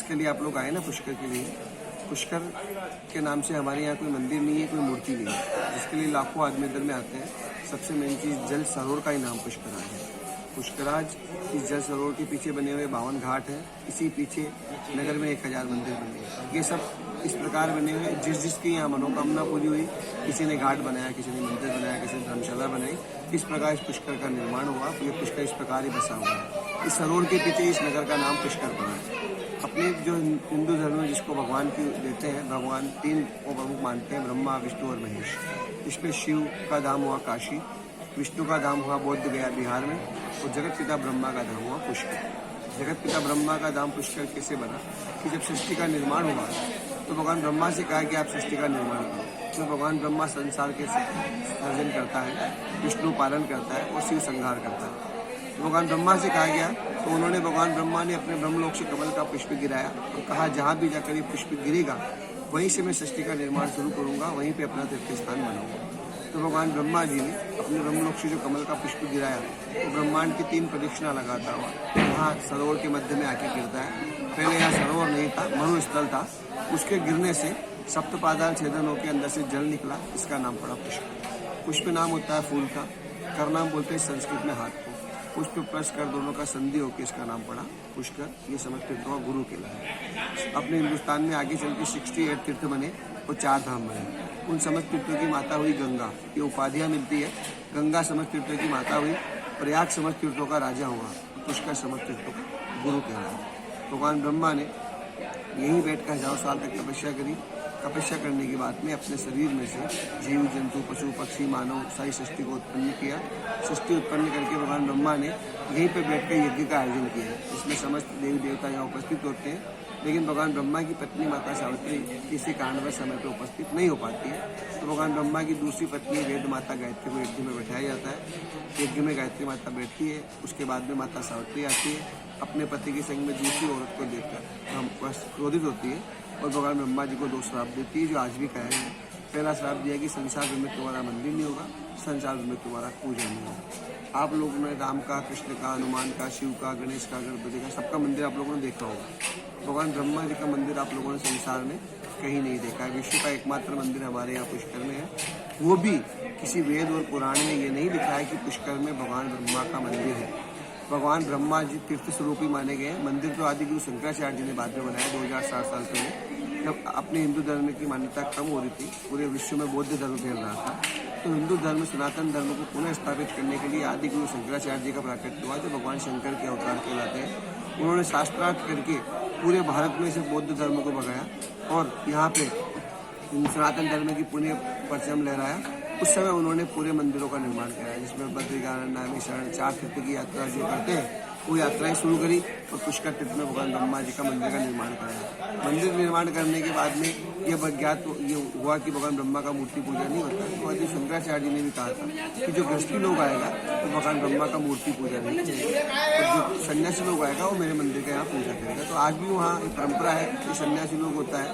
जिसके लिए आप लोग आए ना पुष्कर के लिए, पुष्कर के नाम से हमारे यहाँ कोई मंदिर नहीं है, कोई मूर्ति नहीं है, जिसके लिए लाखों आदमी इधर में आते हैं। सबसे मेन चीज़ जल सरोवर का ही नाम पुष्कराज है। पुष्कराज इस जल सरोवर के पीछे बने हुए 52 घाट हैं। इसी पीछे नगर में 1000 मंदिर बने हैं। ये सब इस प्रकार बने हुए जिसकी यहाँ मनोकामना पूरी हुई, किसी ने घाट बनाया, किसी ने मंदिर बनाया, किसी ने धर्मशाला बनाई, इस प्रकार इस पुष्कर का निर्माण हुआ। ये पुष्कर इस प्रकार ही बसा हुआ है। इस सरोवर के पीछे इस नगर का नाम पुष्कर पड़ा है। अपने जो हिंदू धर्म में जिसको भगवान की देते हैं, भगवान 3 को प्रमुख मानते हैं, ब्रह्मा, विष्णु और महेश। इसमें शिव का धाम हुआ काशी, विष्णु का धाम हुआ बोध गया बिहार में, और जगत पिता ब्रह्मा का धाम हुआ पुष्कर। जगत पिता ब्रह्मा का धाम पुष्कर कैसे बना कि जब सृष्टि का निर्माण हुआ तो भगवान ब्रह्मा से कहा कि आप सृष्टि का निर्माण करो। तो भगवान ब्रह्मा संसार के सर्जन करता है, विष्णु पालन करता है और शिव संहार करता है। भगवान ब्रह्मा से कहा गया तो उन्होंने भगवान ब्रह्मा ने अपने ब्रह्मलोक से कमल का पुष्प गिराया और कहा जहाँ भी जाकर ये पुष्प गिरेगा वहीं से मैं सृष्टि का निर्माण शुरू करूंगा, वहीं पे अपना तीर्थ स्थान बनाऊंगा। तो भगवान ब्रह्मा जी ने अपने ब्रह्मलोक से जो कमल का पुष्प गिराया तो ब्रह्मांड की 3 प्रदक्षिणा लगाता हुआ यहाँ सरोवर के मध्य में आके गिरता है। पहले यहाँ सरोवर नहीं था, मरुस्थल था। उसके गिरने से सप्तपादाल छेदन होकर अंदर से जल निकला, इसका नाम पड़ा पुष्प। पुष्प नाम होता है फूल का, कर नाम बोलते हैं संस्कृत में हाथ को। पुष्प प्लस कर दोनों का संधि होकर इसका नाम पड़ा पुष्कर। ये समझ तीर्थों का गुरु कहलाया। अपने हिंदुस्तान में आगे चल के 68 तीर्थ बने और 4 धाम बने। उन समस्त तीर्थों की माता हुई गंगा, ये उपाधियां मिलती है। गंगा समस्त तीर्थों की माता हुई, प्रयाग समस्त तीर्थों का राजा हुआ, पुष्कर समस्त तीर्थों का गुरु कहलाया। भगवान ब्रह्मा ने यहीं बैठकर 1000 साल तक तपस्या करी। तपस्या करने के बाद में अपने शरीर में से जीव जंतु पशु पक्षी मानव सारी सृष्टि को उत्पन्न किया। सृष्टि उत्पन्न करके भगवान ब्रह्मा ने यहीं पे बैठकर यज्ञ का आयोजन किया। इसमें समस्त देवी देवता यहाँ उपस्थित होते हैं, लेकिन भगवान ब्रह्मा की पत्नी माता सावित्री किसी कारणवश समय पर उपस्थित नहीं हो पाती है। तो भगवान ब्रह्मा की दूसरी पत्नी वेद माता गायत्री को यज्ञ में बैठाया जाता है। यज्ञ में गायत्री माता बैठती है, उसके बाद में माता सावित्री आती है, अपने पति के संग में दूसरी औरत को देखकर हम क्रोधित होती है और भगवान ब्रह्मा जी को 2 श्राप देती है, जो आज भी कायम है। पहला श्राप दिया कि संसार में तुम्हारा मंदिर नहीं होगा, संसार में तुम्हारा पूजा नहीं होगा। आप लोगों ने राम का, कृष्ण का, हनुमान का, शिव का, गणेश का, गणपति का, सबका मंदिर आप लोगों ने देखा होगा। भगवान ब्रह्मा जी का मंदिर आप लोगों ने संसार में कहीं नहीं देखा है। विश्व का एकमात्र मंदिर हमारे यहाँ पुष्कर में है। वो भी किसी वेद और पुराण में ये नहीं लिखा है कि पुष्कर में भगवान ब्रह्मा का मंदिर है। भगवान ब्रह्मा जी तीर्थ स्वरूप ही माने गए। मंदिर तो आदि गुरु शंकराचार्य जी ने बाद में बनाया 2060 साल पहले, जब अपने हिंदू धर्म की मान्यता कम हो रही थी, पूरे विश्व में बौद्ध धर्म फैल रहा था, तो हिंदू धर्म सनातन धर्म को पुनः स्थापित करने के लिए आदि गुरु शंकराचार्य जी का प्राकट्य हुआ, जो भगवान शंकर के अवतार कहलाते हैं। उन्होंने शास्त्रार्थ करके पूरे भारत में से बौद्ध धर्म को भगाया और यहाँ पे सनातन धर्म की पुण्य परचम लहराया। उस समय उन्होंने पूरे मंदिरों का निर्माण कराया, जिसमें बद्रीनारायण, नारायण 4 तीर्थ की यात्रा जो करते हैं वो यात्राएं शुरू करी और पुष्कर तीर्थ में भगवान ब्रह्मा जी का मंदिर का निर्माण कराया। मंदिर निर्माण करने के बाद में ये हुआ कि भगवान ब्रह्मा का मूर्ति पूजा नहीं होता। तो आदि शंकराचार्य जी ने भी कहा था कि जो गृहस्थी लोग आएगा तो भगवान ब्रह्मा का मूर्ति पूजा नहीं करेगा, और जो सन्यासी लोग आएगा वो मेरे मंदिर का यहाँ पूजा करेगा। तो आज भी वहाँ एक परंपरा है कि सन्यासी लोग होता है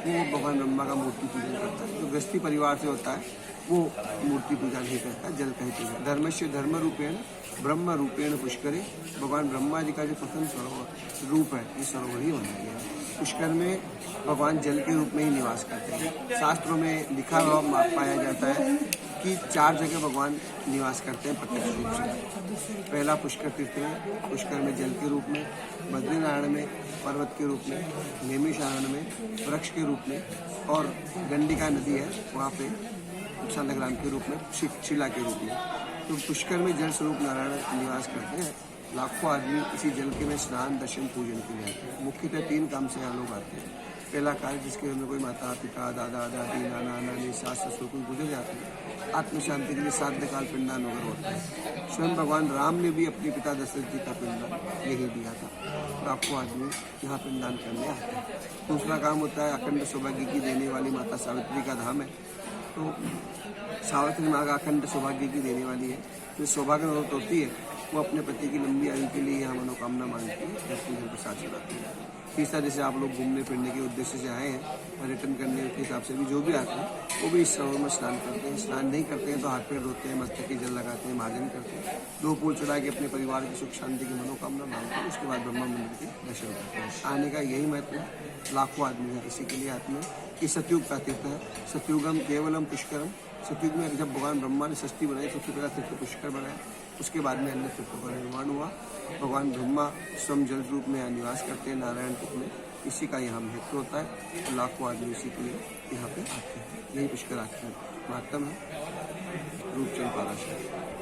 वो भगवान ब्रह्मा का मूर्ति पूजन करता है। जो गृहस्थी परिवार से होता है वो मूर्ति पूजा नहीं करता, जल कहीं पूजा। धर्मस्य धर्म रूपेण ब्रह्म रूपेण पुष्करे। भगवान ब्रह्मा जी का जो प्रथम सरोवर रूप है ये सरोवर ही होना गया। पुष्कर में भगवान जल के रूप में ही निवास करते हैं। शास्त्रों में लिखा हुआ पाया जाता है कि 4 जगह भगवान निवास करते हैं प्रत्यक्ष रूप से। पहला पुष्कर तीर्थ में, पुष्कर में जल के रूप में, बद्रीनारायण में पर्वत के रूप में, नैमिषारण्य में वृक्ष के रूप में, और गंडिका नदी है वहाँ पे शालग्राम के रूप में, शिला के रूप में। तो पुष्कर में जल स्वरूप नारायण निवास करते हैं। लाखों आदमी इसी जल के में स्नान दर्शन पूजन के लिए आते हैं। मुख्यतः 3 काम से यहाँ लोग आते हैं। पहला कार्य जिसके में कोई माता पिता दादा दादी नाना नानी सास ससुर कोई गुजर जाते हैं, आत्म शांति के लिए 7 काल पिंडान वगैरह होता है। स्वयं भगवान राम ने भी अपने पिता दशरथ जी का पिंडान यही दिया था। लाखों आदमी यहाँ पिंडान करने आते हैं। दूसरा काम होता है अखंड सौभाग्य की देने वाली माता सावित्री का धाम है। तो सावित्री माँ का अखंड सौभाग्य की देने वाली है। जो सौभाग्य व्रत होती है वो अपने पति की लंबी आयु के लिए यहाँ मनोकामना मांगती है, धरती में प्रसाद चढ़ाती है। तीसरा, जैसे आप लोग घूमने फिरने के उद्देश्य से आए हैं, पर्यटन करने के हिसाब से भी जो भी आते हैं वो भी इस सरोवर में स्नान करते हैं। स्नान नहीं करते हैं तो हाथ पैर धोते हैं, मस्तक की जल लगाते हैं, मार्जन करते हैं, 2 फूल चढ़ा के अपने परिवार की सुख शांति की मनोकामना मांगते हैं। उसके बाद ब्रह्मा मंदिर के दर्शन करते हैं। आने का यही महत्व है। लाखों आदमी है इसी के लिए आते हैं कि सतयुग का तीर्थ है। सतयुगम केवलम पुष्करम। सतयुग में जब भगवान ब्रह्मा ने सृष्टि बनाई, सबसे पहला तीर्थ पुष्कर बनाया, उसके बाद में अन्य तीर्थों का निर्माण हुआ। भगवान ब्रह्मा स्वयं जल रूप में निवास करते हैं नारायण रूप में, इसी का यहाँ महत्व होता है। तो लाखों आदमी इसी के लिए यहाँ पे आते हैं। यही पुष्कर आते हैं। मातम है रूपचंद पाराशर।